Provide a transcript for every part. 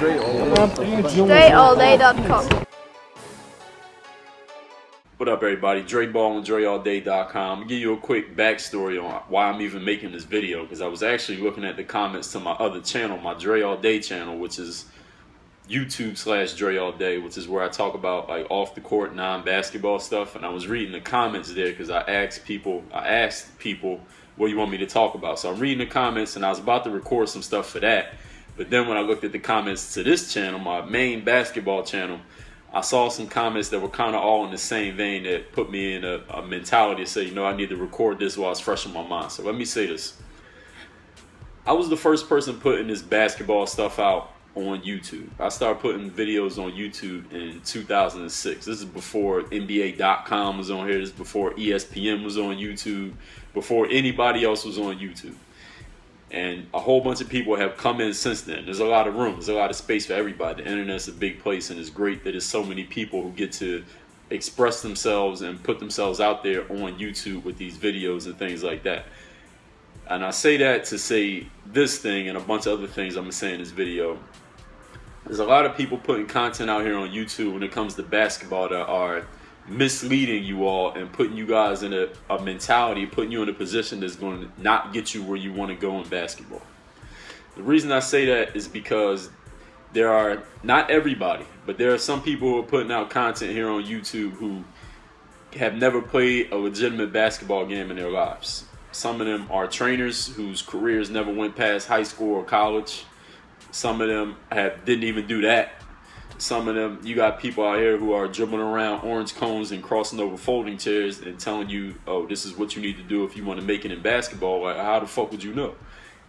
DreAllDay.com. What up, everybody? Dre Baldwin, DreAllDay.com. I'm gonna give you a quick backstory on why I'm even making this video, because I was actually looking at the comments to my other channel, my Dre All Day channel, which is YouTube/Dre All Day, which is where I talk about like off the court non-basketball stuff. And I was reading the comments there because I asked people, what do you want me to talk about? So I'm reading the comments, and I was about to record some stuff for that. But then when I looked at the comments to this channel, my main basketball channel, I saw some comments that were kind of all in the same vein that put me in a mentality to say, you know, I need to record this while it's fresh in my mind. So let me say this. I was the first person putting this basketball stuff out on YouTube. I started putting videos on YouTube in 2006. This is before NBA.com was on here. This is before ESPN was on YouTube, before anybody else was on YouTube. And a whole bunch of people have come in since then. There's a lot of room. There's a lot of space for everybody. The internet's a big place, and it's great that there's so many people who get to express themselves and put themselves out there on YouTube with these videos and things like that. And I say that to say this thing and a bunch of other things I'm going to say in this video. There's a lot of people putting content out here on YouTube when it comes to basketball that are misleading you all and putting you guys in a mentality, putting you in a position that's going to not get you where you want to go in basketball. The reason I say that is because there are, not everybody, but there are some people who are putting out content here on YouTube who have never played a legitimate basketball game in their lives. Some of them are trainers whose careers never went past high school or college. Some of them didn't even do that. Some of them, you got people out here who are dribbling around orange cones and crossing over folding chairs and telling you, oh, this is what you need to do if you want to make it in basketball. Like, how the fuck would you know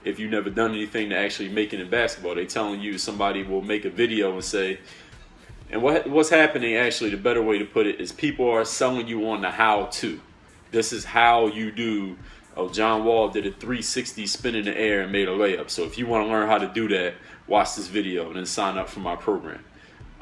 if you've never done anything to actually make it in basketball? They telling you somebody will make a video and say, and what's happening actually, the better way to put it is people are selling you on the how-to. This is how you do. Oh, John Wall did a 360 spin in the air and made a layup. So if you want to learn how to do that, watch this video and then sign up for my program.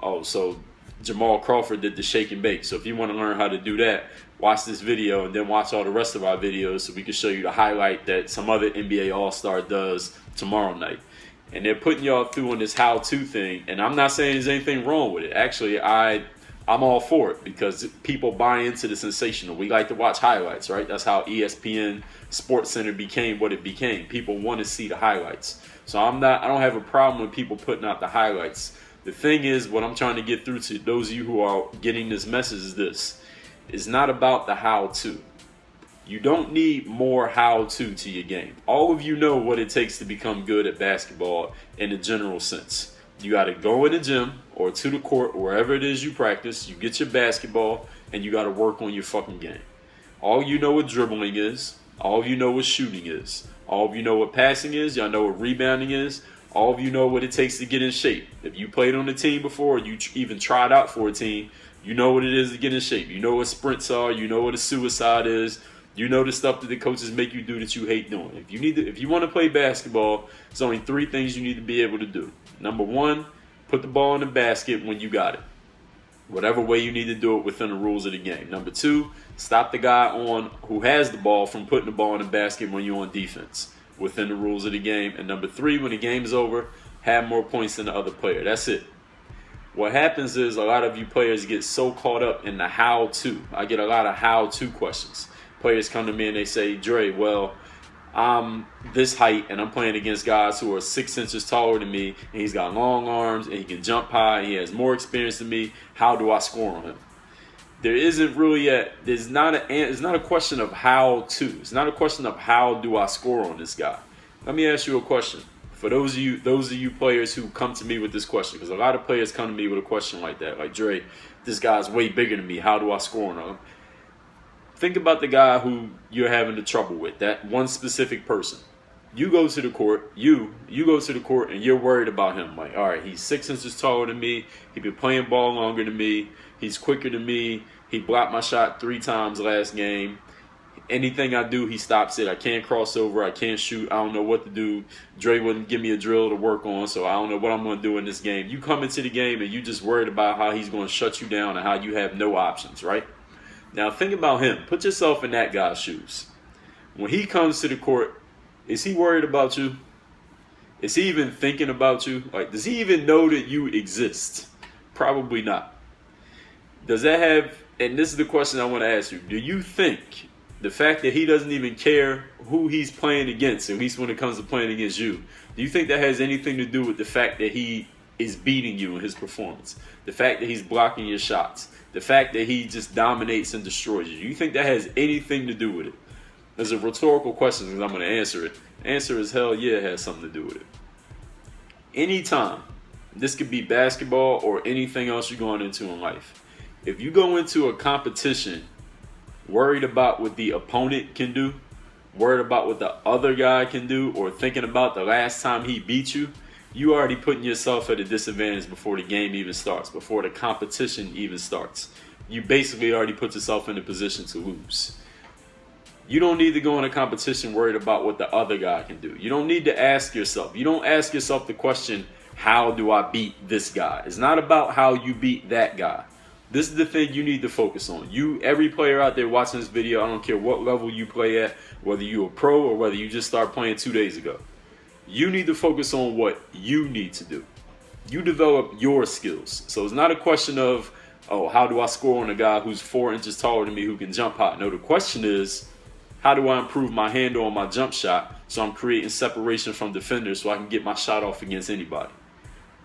Oh, so Jamal Crawford did the shake and bake. So if you want to learn how to do that, watch this video and then watch all the rest of our videos so we can show you the highlight that some other NBA All-Star does tomorrow night. And they're putting y'all through on this how-to thing. And I'm not saying there's anything wrong with it. Actually, I'm all for it because people buy into the sensational. We like to watch highlights, right? That's how ESPN SportsCenter became what it became. People want to see the highlights. So I don't have a problem with people putting out the highlights. The thing is, what I'm trying to get through to those of you who are getting this message is this. It's not about the how-to. You don't need more how-to to your game. All of you know what it takes to become good at basketball in a general sense. You got to go in the gym or to the court, wherever it is you practice. You get your basketball, and you got to work on your fucking game. All you know what dribbling is. All of you know what shooting is. All of you know what passing is. Y'all know what rebounding is. All of you know what it takes to get in shape. If you played on a team before, or you even tried out for a team, you know what it is to get in shape. You know what sprints are. You know what a suicide is. You know the stuff that the coaches make you do that you hate doing. If you want to play basketball, there's only 3 things you need to be able to do. Number 1, put the ball in the basket when you got it. Whatever way you need to do it within the rules of the game. Number 2, stop the guy who has the ball from putting the ball in the basket when you're on defense within the rules of the game. And number 3, when the game's over, have more points than the other player. That's it. What happens is a lot of you players get so caught up in the how-to. I get a lot of how-to questions. Players come to me and they say, Dre, well, I'm this height and I'm playing against guys who are 6 inches taller than me, and he's got long arms and he can jump high and he has more experience than me. How do I score on him? There isn't really it's not a question of how to. It's not a question of how do I score on this guy. Let me ask you a question. For those of you players who come to me with this question, because a lot of players come to me with a question like that, like, Dre, this guy's way bigger than me. How do I score on him? Think about the guy who you're having the trouble with, that one specific person. You go to the court, you go to the court and you're worried about him. Like, all right, he's 6 inches taller than me. He's been playing ball longer than me. He's quicker than me. He blocked my shot 3 times last game. Anything I do, he stops it. I can't cross over. I can't shoot. I don't know what to do. Dre wouldn't give me a drill to work on, so I don't know what I'm going to do in this game. You come into the game and you just worried about how he's going to shut you down and how you have no options, right? Now think about him. Put yourself in that guy's shoes. When he comes to the court, is he worried about you? Is he even thinking about you? Like, does he even know that you exist? Probably not. Does that have, and this is the question I want to ask you, do you think the fact that he doesn't even care who he's playing against, at least when it comes to playing against you, do you think that has anything to do with the fact that he is beating you in his performance? The fact that he's blocking your shots? The fact that he just dominates and destroys you? Do you think that has anything to do with it? It's a rhetorical question because I'm going to answer it. The answer is hell yeah, it has something to do with it. Anytime, this could be basketball or anything else you're going into in life. If you go into a competition worried about what the opponent can do, worried about what the other guy can do, or thinking about the last time he beat you, you already putting yourself at a disadvantage before the game even starts, before the competition even starts. You basically already put yourself in a position to lose. You don't need to go in a competition worried about what the other guy can do. You don't need to ask yourself. You don't ask yourself the question, how do I beat this guy? It's not about how you beat that guy. This is the thing you need to focus on. You, every player out there watching this video, I don't care what level you play at, whether you're a pro or whether you just started playing 2 days ago. You need to focus on what you need to do. You develop your skills. So it's not a question of, oh, how do I score on a guy who's 4 inches taller than me who can jump high? No, the question is, how do I improve my handle on my jump shot so I'm creating separation from defenders so I can get my shot off against anybody?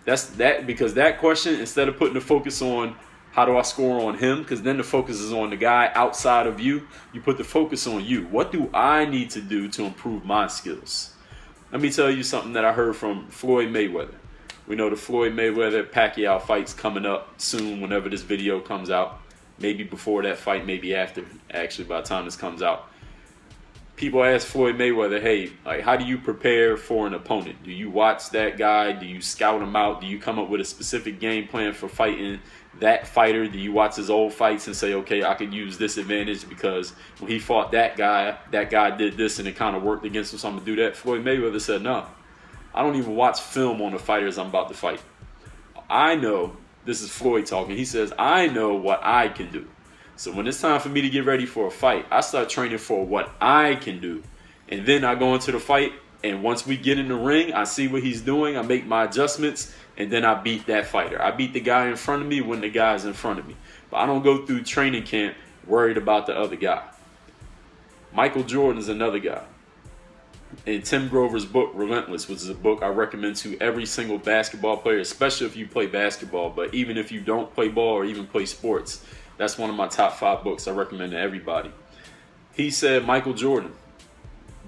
Because that question, instead of putting the focus on how do I score on him, because then the focus is on the guy outside of you, you put the focus on you. What do I need to do to improve my skills? Let me tell you something that I heard from Floyd Mayweather. We know the Floyd Mayweather-Pacquiao fight's coming up soon whenever this video comes out. Maybe before that fight, maybe after, actually, by the time this comes out. People ask Floyd Mayweather, hey, like, how do you prepare for an opponent? Do you watch that guy? Do you scout him out? Do you come up with a specific game plan for fighting that fighter? Do you watch his old fights and say, okay, I could use this advantage because when he fought that guy did this and it kind of worked against him, so I'm going to do that? Floyd Mayweather said, no, I don't even watch film on the fighters I'm about to fight. I know, this is Floyd talking, he says, I know what I can do. So when it's time for me to get ready for a fight, I start training for what I can do. And then I go into the fight, and once we get in the ring, I see what he's doing, I make my adjustments, and then I beat that fighter. I beat the guy in front of me when the guy's in front of me. But I don't go through training camp worried about the other guy. Michael Jordan is another guy. In Tim Grover's book, Relentless, which is a book I recommend to every single basketball player, especially if you play basketball, but even if you don't play ball or even play sports, that's one of my top 5 books I recommend to everybody. He said Michael Jordan,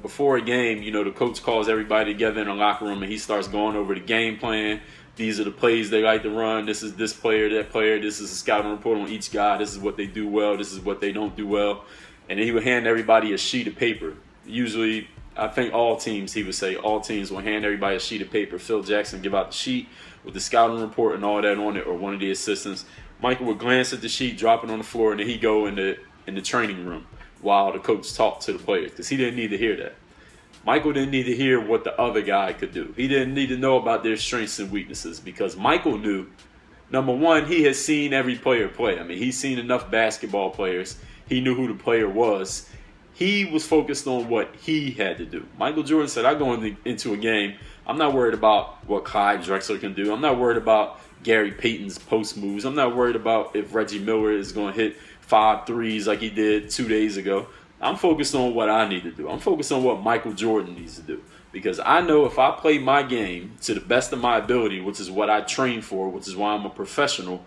before a game, you know, the coach calls everybody together in the locker room and he starts going over the game plan. These are the plays they like to run. This is this player, that player. This is a scouting report on each guy. This is what they do well. This is what they don't do well. And then he would hand everybody a sheet of paper. Usually, I think all teams, he would say, all teams will hand everybody a sheet of paper. Phil Jackson give out the sheet with the scouting report and all that on it, or one of the assistants. Michael would glance at the sheet, drop it on the floor, and then he'd go in the training room while the coach talked to the players because he didn't need to hear that. Michael didn't need to hear what the other guy could do. He didn't need to know about their strengths and weaknesses because Michael knew, number one, he has seen every player play. I mean, he's seen enough basketball players. He knew who the player was. He was focused on what he had to do. Michael Jordan said, I go into a game, I'm not worried about what Clyde Drexler can do. I'm not worried about Gary Payton's post moves. I'm not worried about if Reggie Miller is going to hit 5 threes like he did 2 days ago. I'm focused on what I need to do. I'm focused on what Michael Jordan needs to do. Because I know if I play my game to the best of my ability, which is what I train for, which is why I'm a professional,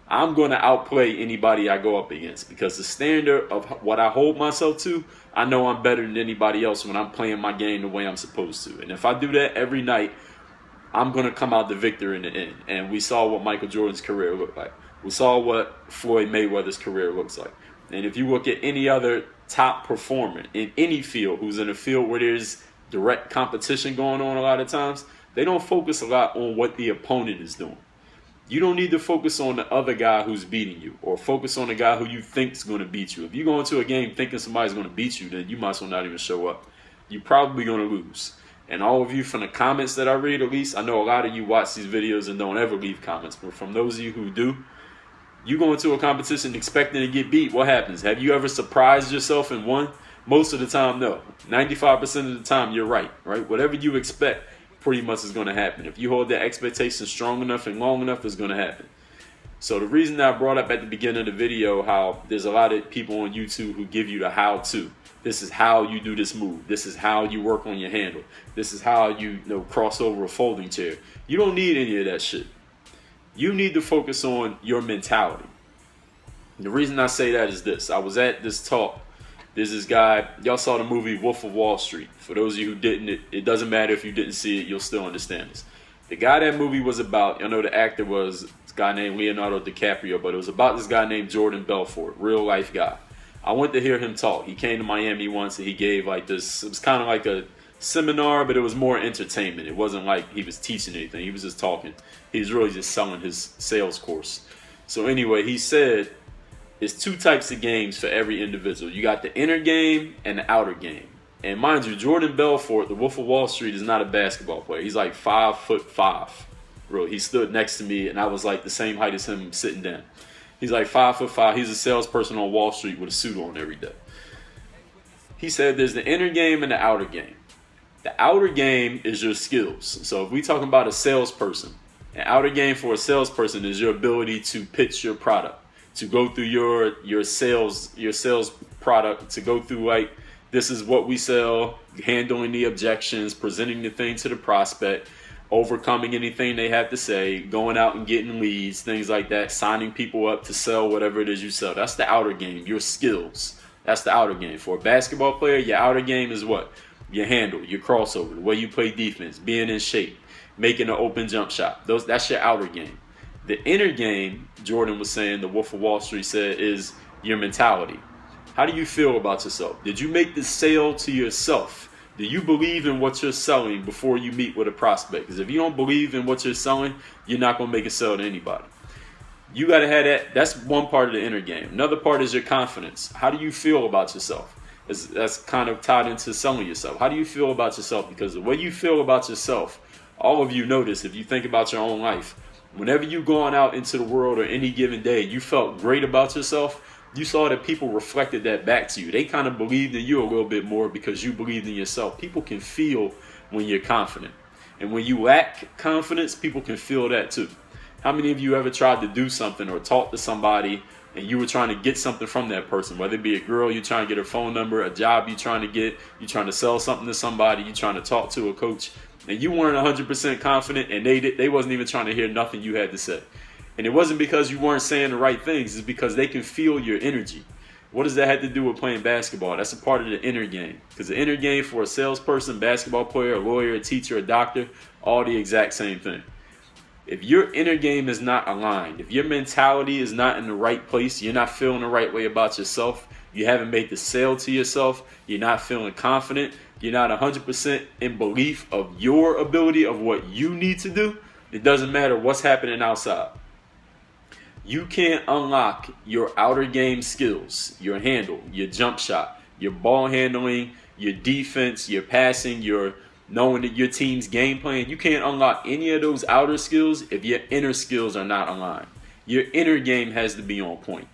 I'm going to outplay anybody I go up against. Because the standard of what I hold myself to, I know I'm better than anybody else when I'm playing my game the way I'm supposed to. And if I do that every night, I'm going to come out the victor in the end. And we saw what Michael Jordan's career looked like. We saw what Floyd Mayweather's career looks like. And if you look at any other top performer in any field who's in a field where there's direct competition going on a lot of times, they don't focus a lot on what the opponent is doing. You don't need to focus on the other guy who's beating you or focus on the guy who you think is going to beat you. If you go into a game thinking somebody's going to beat you, then you might as well not even show up. You're probably going to lose. And all of you from the comments that I read, at least, I know a lot of you watch these videos and don't ever leave comments. But from those of you who do, you go into a competition expecting to get beat. What happens? Have you ever surprised yourself and won? Most of the time, no. 95% of the time, you're right? Whatever you expect pretty much is going to happen. If you hold that expectation strong enough and long enough, it's going to happen. So the reason that I brought up at the beginning of the video how there's a lot of people on YouTube who give you the how-to. This is how you do this move. This is how you work on your handle. This is how you cross over a folding chair. You don't need any of that shit. You need to focus on your mentality. The reason I say that is this. I was at this talk. There's this guy. Y'all saw the movie Wolf of Wall Street. For those of you who didn't, it doesn't matter if you didn't see it. You'll still understand this. The guy that movie was about, I know the actor was this guy named Leonardo DiCaprio, but it was about this guy named Jordan Belfort, real life guy. I went to hear him talk. He came to Miami once and he gave like this, it was kind of like a seminar, but it was more entertainment. It wasn't like he was teaching anything. He was just talking. He was really just selling his sales course. So anyway, he said, there's two types of games for every individual. You got the inner game and the outer game. And mind you, Jordan Belfort, the Wolf of Wall Street, is not a basketball player. He's like 5'5". Really, he stood next to me, and I was like the same height as him sitting down. He's like 5'5". He's a salesperson on Wall Street with a suit on every day. He said there's the inner game and the outer game. The outer game is your skills. So if we talking about a salesperson, an outer game for a salesperson is your ability to pitch your product, to go through your sales product, to go through like, this is what we sell, handling the objections, presenting the thing to the prospect, overcoming anything they have to say, going out and getting leads, things like that, signing people up to sell whatever it is you sell. That's the outer game, your skills. That's the outer game. For a basketball player, your outer game is what? Your handle, your crossover, the way you play defense, being in shape, making an open jump shot. That's your outer game. The inner game, Jordan was saying, the Wolf of Wall Street said, is your mentality. How do you feel about yourself? Did you make the sale to yourself? Do you believe in what you're selling before you meet with a prospect? Because if you don't believe in what you're selling, you're not going to make a sale to anybody. You got to have that. That's one part of the inner game. Another part is your confidence. How do you feel about yourself? That's kind of tied into selling yourself. How do you feel about yourself? Because the way you feel about yourself, all of you notice, if you think about your own life, whenever you going out into the world or any given day, you felt great about yourself, you saw that people reflected that back to you. They kind of believed in you a little bit more because you believed in yourself. People can feel when you're confident. And when you lack confidence, people can feel that too. How many of you ever tried to do something or talk to somebody and you were trying to get something from that person? Whether it be a girl, you're trying to get her phone number, a job you're trying to get, you're trying to sell something to somebody, you're trying to talk to a coach, and you weren't 100% confident and they wasn't even trying to hear nothing you had to say. And it wasn't because you weren't saying the right things. It's because they can feel your energy. What does that have to do with playing basketball? That's a part of the inner game. Because the inner game for a salesperson, basketball player, a lawyer, a teacher, a doctor, all the exact same thing. If your inner game is not aligned, if your mentality is not in the right place, you're not feeling the right way about yourself, you haven't made the sale to yourself, you're not feeling confident, you're not 100% in belief of your ability of what you need to do, it doesn't matter what's happening outside. You can't unlock your outer game skills, your handle, your jump shot, your ball handling, your defense, your passing, your knowing that your team's game plan. You can't unlock any of those outer skills if your inner skills are not aligned. Your inner game has to be on point.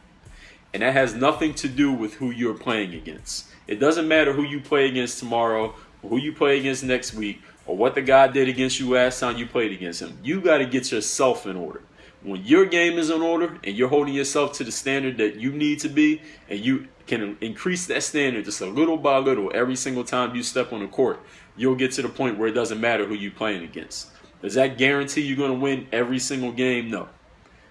And that has nothing to do with who you're playing against. It doesn't matter who you play against tomorrow, or who you play against next week, or what the guy did against you last time you played against him. You got to get yourself in order. When your game is in order and you're holding yourself to the standard that you need to be, and you can increase that standard just a little by little every single time you step on the court, you'll get to the point where it doesn't matter who you're playing against. Does that guarantee you're going to win every single game? No.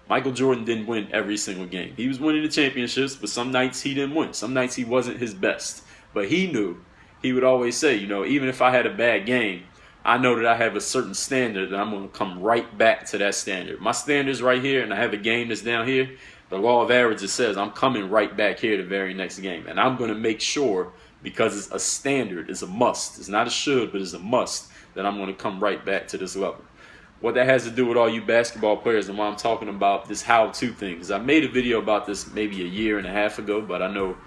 Michael Jordan didn't win every single game. He was winning the championships, but some nights he didn't win. Some nights he wasn't his best. But he knew. He would always say, even if I had a bad game, I know that I have a certain standard that I'm going to come right back to that standard. My standard's right here, and I have a game that's down here. The law of averages says I'm coming right back here the very next game. And I'm going to make sure, because it's a standard, it's a must. It's not a should, but it's a must, that I'm going to come right back to this level. What that has to do with all you basketball players and why I'm talking about this how-to thing. Because I made a video about this maybe a year and a half ago, but I know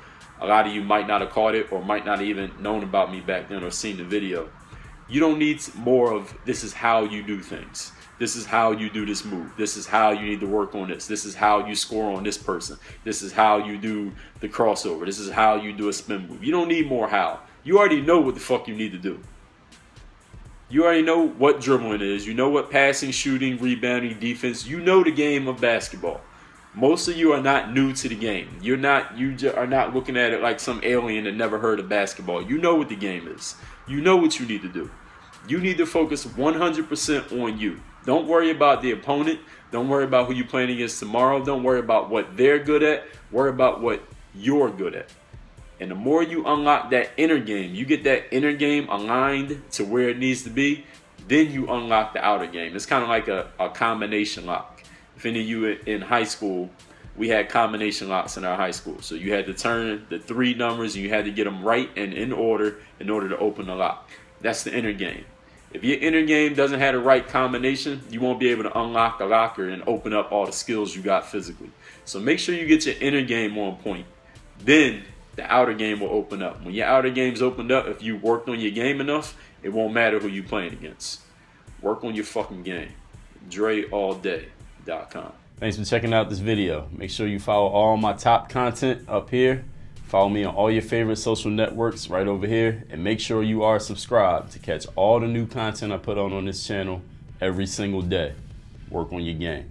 a lot of you might not have caught it or might not even known about me back then or seen the video. You don't need more of this is how you do things. This is how you do this move. This is how you need to work on this. This is how you score on this person. This is how you do the crossover. This is how you do a spin move. You don't need more how. You already know what the fuck you need to do. You already know what dribbling is. You know what passing, shooting, rebounding, defense. You know the game of basketball. Most of you are not new to the game. You are not looking at it like some alien that never heard of basketball. You know what the game is. You know what you need to do. You need to focus 100% on you. Don't worry about the opponent. Don't worry about who you're playing against tomorrow. Don't worry about what they're good at. Worry about what you're good at. And the more you unlock that inner game, you get that inner game aligned to where it needs to be, then you unlock the outer game. It's kind of like a combination lock. If any of you in high school, we had combination locks in our high school. So you had to turn the 3 numbers and you had to get them right and in order to open the lock. That's the inner game. If your inner game doesn't have the right combination, you won't be able to unlock the locker and open up all the skills you got physically. So make sure you get your inner game on point. Then the outer game will open up. When your outer game's opened up, if you worked on your game enough, it won't matter who you're playing against. Work on your fucking game. DreAllDay.com. Thanks for checking out this video. Make sure you follow all my top content up here. Follow me on all your favorite social networks right over here. And make sure you are subscribed to catch all the new content I put on this channel every single day. Work on your game.